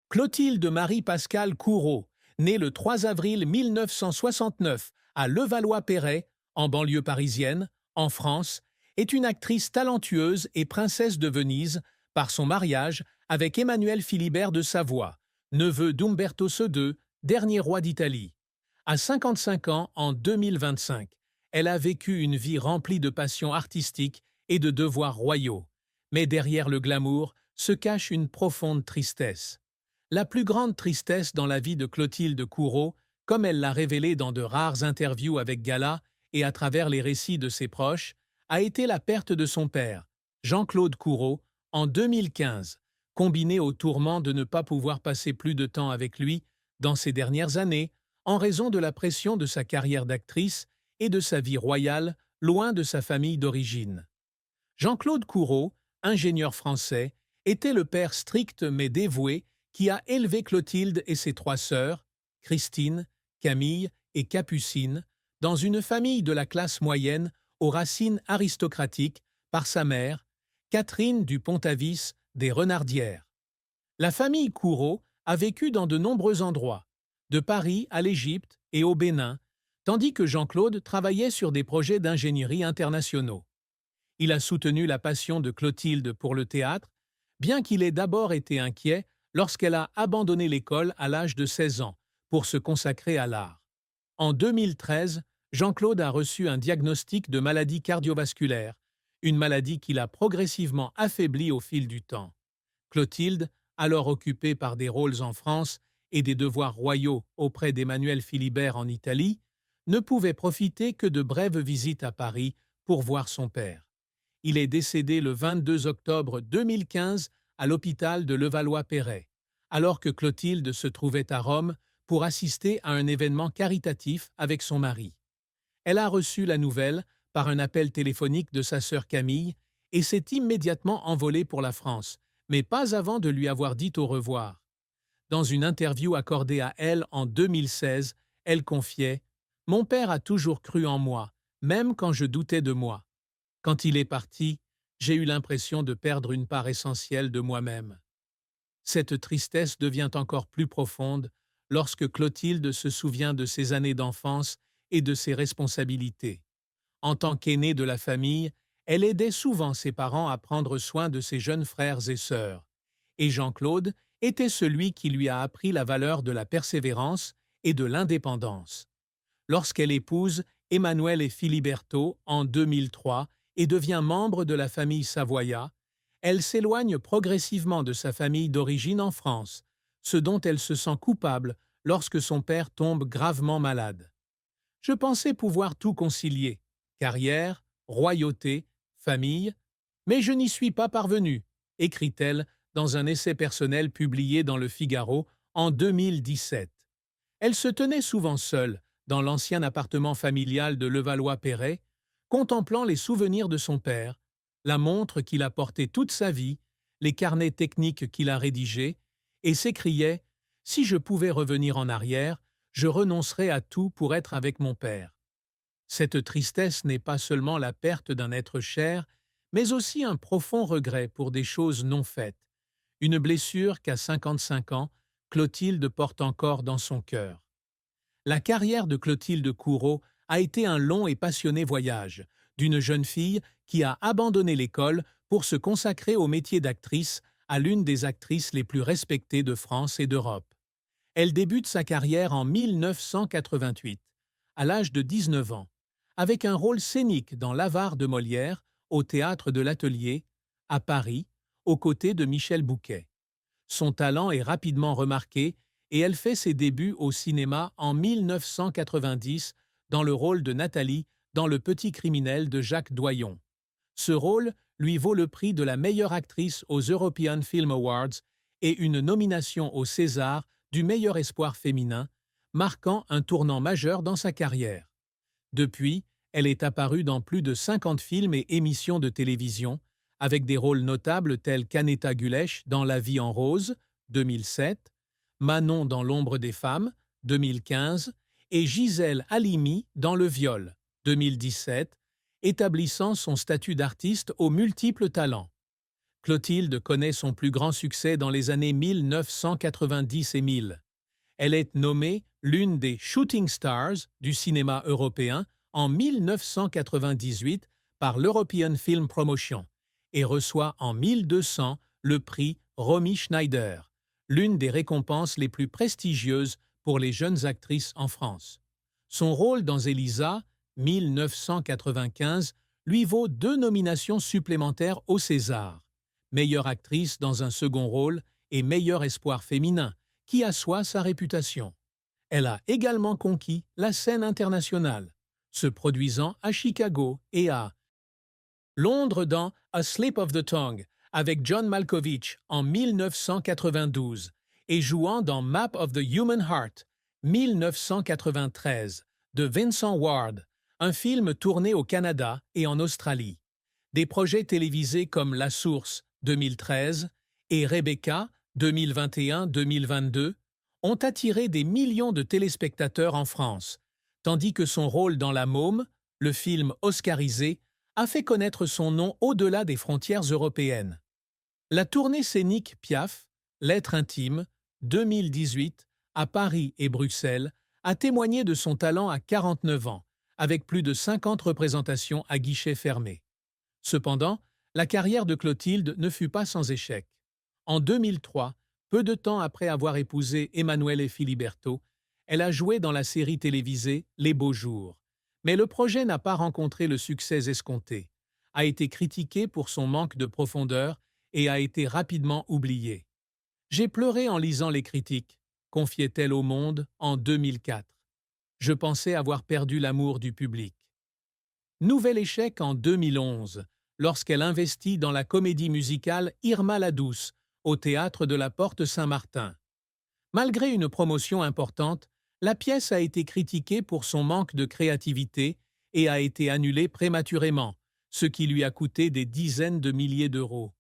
Clotilde Marie-Pascale Courreau, née le 3 avril 1969 à Levallois-Perret, en banlieue parisienne, en France, est une actrice talentueuse et princesse de Venise par son mariage avec Emmanuel Philibert de Savoie, neveu d'Umberto II, dernier roi d'Italie. À 55 ans en 2025, elle a vécu une vie remplie de passions artistiques et de devoirs royaux. Mais derrière le glamour se cache une profonde tristesse. La plus grande tristesse dans la vie de Clotilde Courreau, comme elle l'a révélé dans de rares interviews avec Gala et à travers les récits de ses proches, a été la perte de son père, Jean-Claude Courreau, en 2015, combiné au tourment de ne pas pouvoir passer plus de temps avec lui dans ces dernières années, en raison de la pression de sa carrière d'actrice et de sa vie royale, loin de sa famille d'origine. Jean-Claude Courreau, ingénieur français, était le père strict mais dévoué qui a élevé Clotilde et ses trois sœurs, Christine, Camille et Capucine, dans une famille de la classe moyenne aux racines aristocratiques par sa mère, Catherine du Pontavis des Renardières. La famille Courreau a vécu dans de nombreux endroits, de Paris à l'Égypte et au Bénin, tandis que Jean-Claude travaillait sur des projets d'ingénierie internationaux. Il a soutenu la passion de Clotilde pour le théâtre, bien qu'il ait d'abord été inquiet lorsqu'elle a abandonné l'école à l'âge de 16 ans pour se consacrer à l'art. En 2013, Jean-Claude a reçu un diagnostic de maladie cardiovasculaire, une maladie qui l'a progressivement affaibli au fil du temps. Clotilde, alors occupée par des rôles en France et des devoirs royaux auprès d'Emmanuel Philibert en Italie, ne pouvait profiter que de brèves visites à Paris pour voir son père. Il est décédé le 22 octobre 2015 à l'hôpital de Levallois-Perret, alors que Clotilde se trouvait à Rome pour assister à un événement caritatif avec son mari. Elle a reçu la nouvelle par un appel téléphonique de sa sœur Camille et s'est immédiatement envolée pour la France, mais pas avant de lui avoir dit au revoir. Dans une interview accordée à elle en 2016, elle confiait « Mon père a toujours cru en moi, même quand je doutais de moi. Quand il est parti, j'ai eu l'impression de perdre une part essentielle de moi-même. » Cette tristesse devient encore plus profonde lorsque Clotilde se souvient de ses années d'enfance et de ses responsabilités. En tant qu'aînée de la famille, elle aidait souvent ses parents à prendre soin de ses jeunes frères et sœurs. Et Jean-Claude était celui qui lui a appris la valeur de la persévérance et de l'indépendance. Lorsqu'elle épouse Emmanuel et Filiberto en 2003 et devient membre de la famille Savoia, elle s'éloigne progressivement de sa famille d'origine en France, ce dont elle se sent coupable lorsque son père tombe gravement malade. « Je pensais pouvoir tout concilier, carrière, royauté, famille, mais je n'y suis pas parvenue », écrit-elle dans un essai personnel publié dans Le Figaro en 2017. Elle se tenait souvent seule dans l'ancien appartement familial de Levallois-Perret, contemplant les souvenirs de son père, la montre qu'il a portée toute sa vie, les carnets techniques qu'il a rédigés, et s'écriait « Si je pouvais revenir en arrière, je renoncerais à tout pour être avec mon père. » Cette tristesse n'est pas seulement la perte d'un être cher, mais aussi un profond regret pour des choses non faites, une blessure qu'à 55 ans, Clotilde porte encore dans son cœur. La carrière de Clotilde Courreau a été un long et passionné voyage, d'une jeune fille qui a abandonné l'école pour se consacrer au métier d'actrice à l'une des actrices les plus respectées de France et d'Europe. Elle débute sa carrière en 1988, à l'âge de 19 ans, avec un rôle scénique dans L'Avare de Molière, au Théâtre de l'Atelier, à Paris, aux côtés de Michel Bouquet. Son talent est rapidement remarqué et elle fait ses débuts au cinéma en 1990 dans le rôle de Nathalie dans Le Petit Criminel de Jacques Doyon. Ce rôle lui vaut le prix de la meilleure actrice aux European Film Awards et une nomination au César du meilleur espoir féminin, marquant un tournant majeur dans sa carrière. Depuis, elle est apparue dans plus de 50 films et émissions de télévision, avec des rôles notables tels qu'Annetta Gulesh dans La vie en rose, 2007, Manon dans L'ombre des femmes, 2015, et Gisèle Halimi dans Le viol, 2017, établissant son statut d'artiste aux multiples talents. Clotilde connaît son plus grand succès dans les années 1990 et 1000. Elle est nommée l'une des Shooting Stars du cinéma européen en 1998 par l'European Film Promotion et reçoit en 1200 le prix Romy Schneider, l'une des récompenses les plus prestigieuses pour les jeunes actrices en France. Son rôle dans Élisa, 1995, lui vaut 2 nominations supplémentaires au César, meilleure actrice dans un second rôle et meilleur espoir féminin, qui assoit sa réputation. Elle a également conquis la scène internationale, se produisant à Chicago et à Londres dans A Slip of the Tongue avec John Malkovich en 1992 et jouant dans Map of the Human Heart 1993 de Vincent Ward, un film tourné au Canada et en Australie. Des projets télévisés comme La Source 2013 et Rebecca 2021-2022 ont attiré des millions de téléspectateurs en France, tandis que son rôle dans La Môme, le film oscarisé, a fait connaître son nom au-delà des frontières européennes. La tournée scénique Piaf, L'être intime, 2018, à Paris et Bruxelles, a témoigné de son talent à 49 ans, avec plus de 50 représentations à guichet fermé. Cependant, la carrière de Clotilde ne fut pas sans échec. En 2003, peu de temps après avoir épousé Emanuele Filiberto, elle a joué dans la série télévisée Les Beaux Jours. Mais le projet n'a pas rencontré le succès escompté, a été critiqué pour son manque de profondeur et a été rapidement oublié. J'ai pleuré en lisant les critiques, confiait-elle au Monde en 2004. Je pensais avoir perdu l'amour du public. Nouvel échec en 2011, lorsqu'elle investit dans la comédie musicale Irma la Douce, au théâtre de la Porte Saint-Martin. Malgré une promotion importante, la pièce a été critiquée pour son manque de créativité et a été annulée prématurément, ce qui lui a coûté des dizaines de milliers d'euros.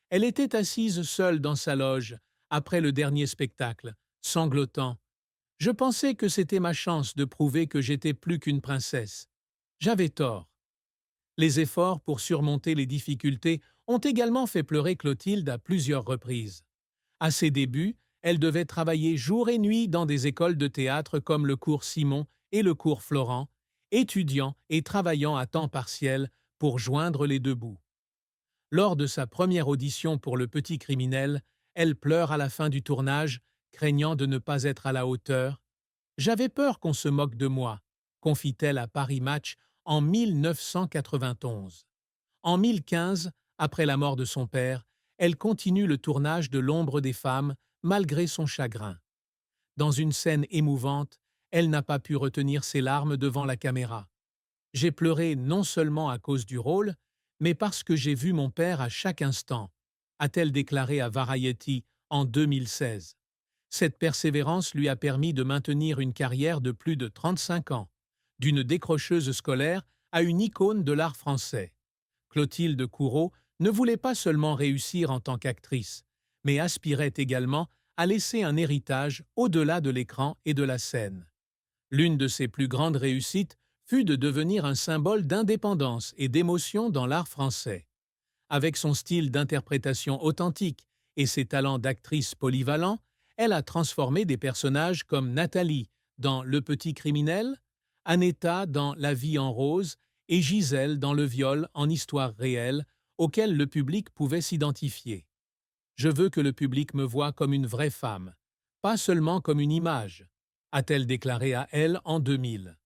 Elle était assise seule dans sa loge, après le dernier spectacle, sanglotant. Je pensais que c'était ma chance de prouver que j'étais plus qu'une princesse. J'avais tort. Les efforts pour surmonter les difficultés ont également fait pleurer Clotilde à plusieurs reprises. À ses débuts, elle devait travailler jour et nuit dans des écoles de théâtre comme le cours Simon et le cours Florent, étudiant et travaillant à temps partiel pour joindre les deux bouts. Lors de sa première audition pour Le Petit Criminel, elle pleure à la fin du tournage, craignant de ne pas être à la hauteur. « J'avais peur qu'on se moque de moi », confie-t-elle à Paris Match en 1991. En 2015, après la mort de son père, elle continue le tournage de L'Ombre des femmes malgré son chagrin. Dans une scène émouvante, elle n'a pas pu retenir ses larmes devant la caméra. « J'ai pleuré non seulement à cause du rôle, mais parce que j'ai vu mon père à chaque instant », a-t-elle déclaré à Variety en 2016. Cette persévérance lui a permis de maintenir une carrière de plus de 35 ans, d'une décrocheuse scolaire à une icône de l'art français. Clotilde Courreau ne voulait pas seulement réussir en tant qu'actrice, mais aspirait également à laisser un héritage au-delà de l'écran et de la scène. L'une de ses plus grandes réussites fut de devenir un symbole d'indépendance et d'émotion dans l'art français. Avec son style d'interprétation authentique et ses talents d'actrice polyvalents, elle a transformé des personnages comme Nathalie dans Le Petit Criminel, Aneta dans La Vie en rose et Gisèle dans Le Viol en histoire réelle, auquel le public pouvait s'identifier. « Je veux que le public me voie comme une vraie femme, pas seulement comme une image », a-t-elle déclaré à Elle en 2000.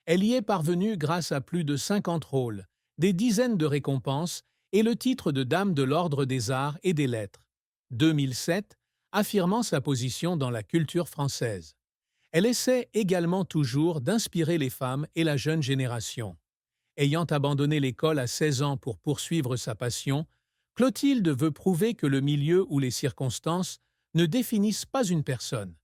Elle y est parvenue grâce à plus de 50 rôles, des dizaines de récompenses et le titre de Dame de l'Ordre des Arts et des Lettres. 2007, affirmant sa position dans la culture française. Elle essaie également toujours d'inspirer les femmes et la jeune génération. Ayant abandonné l'école à 16 ans pour poursuivre sa passion, Clotilde veut prouver que le milieu ou les circonstances ne définissent pas une personne.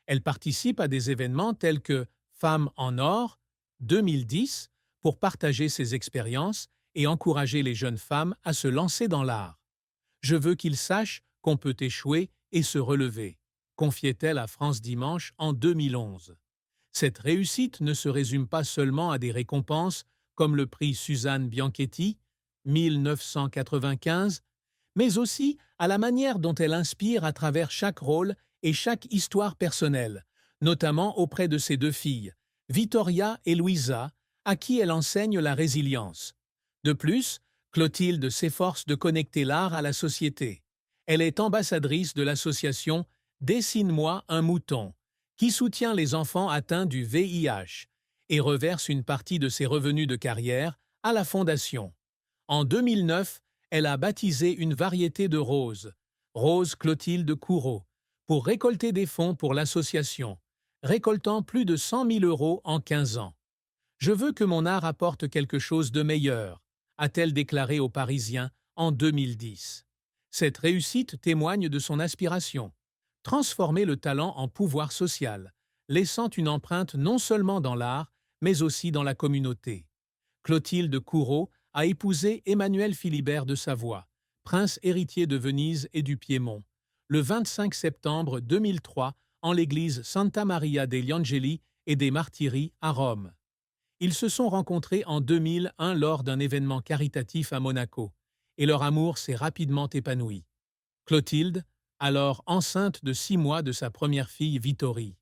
Elle participe à des événements tels que Femmes en or, 2010, pour partager ses expériences et encourager les jeunes femmes à se lancer dans l'art. « Je veux qu'ils sachent qu'on peut échouer et se relever », confiait-elle à France Dimanche en 2011. Cette réussite ne se résume pas seulement à des récompenses comme le prix Suzanne Bianchetti, 1995, mais aussi à la manière dont elle inspire à travers chaque rôle et chaque histoire personnelle, notamment auprès de ses deux filles, Vittoria et Luisa, à qui elle enseigne la résilience. De plus, Clotilde s'efforce de connecter l'art à la société. Elle est ambassadrice de l'association Dessine-moi un mouton, qui soutient les enfants atteints du VIH et reverse une partie de ses revenus de carrière à la fondation. En 2009, elle a baptisé une variété de roses, Rose Clotilde Courreau, pour récolter des fonds pour l'association, récoltant plus de 100 000 € en 15 ans. Je veux que mon art apporte quelque chose de meilleur, a-t-elle déclaré aux Parisiens en 2010. Cette réussite témoigne de son aspiration, transformer le talent en pouvoir social, laissant une empreinte non seulement dans l'art, mais aussi dans la communauté. Clotilde Courreau a épousé Emmanuel Philibert de Savoie, prince héritier de Venise et du Piémont, le 25 septembre 2003 en l'église Santa Maria degli Angeli et des Martiri à Rome. Ils se sont rencontrés en 2001 lors d'un événement caritatif à Monaco, et leur amour s'est rapidement épanoui. Clotilde, alors enceinte de 6 mois de sa première fille Vittorie,